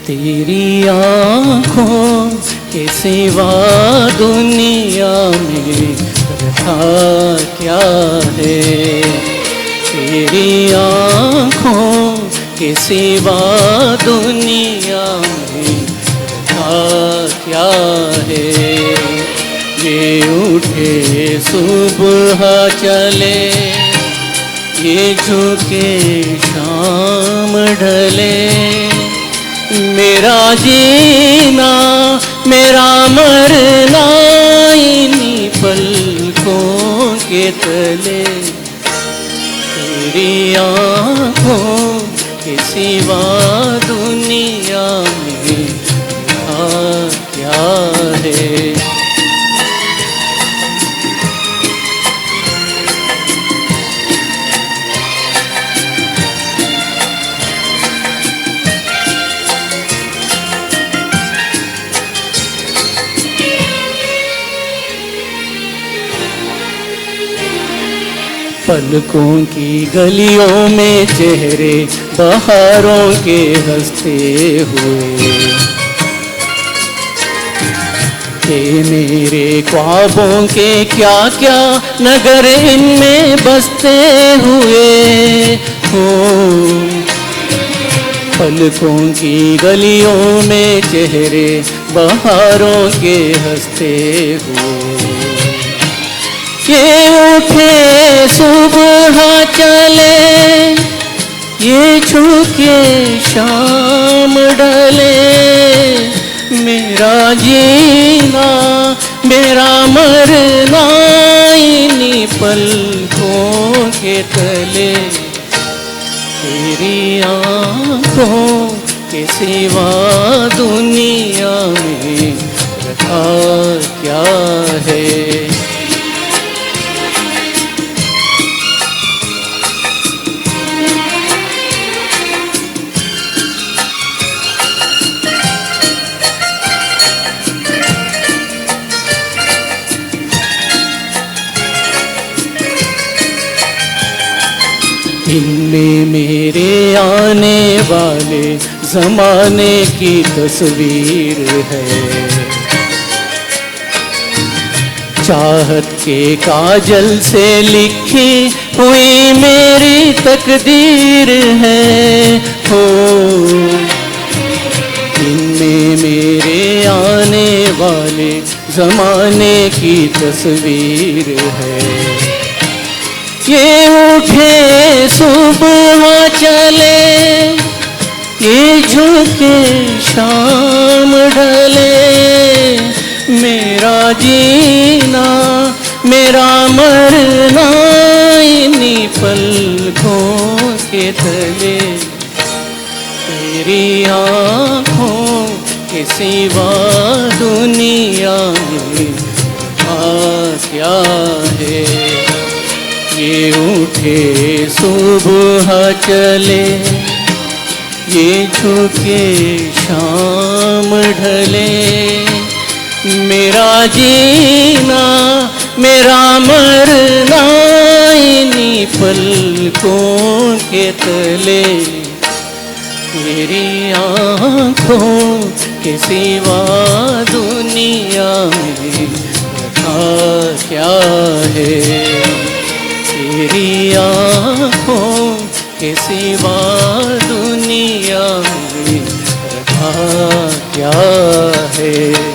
तेरी आँखों के सिवा दुनिया में रखा क्या है। तेरी आँखों के सिवा दुनिया में रखा क्या है। ये उठे सुबह चले, ये झुके शाम ढले, मेरा जीना मेरा मरना इन्हीं पलकों के तले। तेरी आँखों के सिवा दुनिया में क्या है। पलकों की गलियों में चेहरे बहारों के हंसते हुए, थे मेरे ख्वाबों के क्या क्या नगर इनमें बसते हुए हो। पलकों की गलियों में चेहरे बहारों के हंसते हुए, ये उठे सुबह चले, ये झुके शाम ढले, मेरा जीना मेरा मरना इन्हीं पलकों के तले। तेरी आँखों के सिवा दुनिया में रखा क्या है। इनमें मेरे आने वाले ज़माने की तस्वीर है, चाहत के काजल से लिखी हुई मेरी तकदीर है हो। इनमें मेरे आने वाले ज़माने की तस्वीर है, ये उठे सुबह चले, ये झुके शाम ढले, मेरा जीना मेरा मरना इन्हीं पलकों के तले। तेरी आँखों के सिवा दुनिया में क्या है। ये उठे सुबह चले, ये झुके शाम ढले, मेरा जीना मेरा मरना इन्हीं पलकों के तले। तेरी आँखों के सिवा दुनिया में क्या है। तेरी आँखों के सिवा दुनिया में क्या है।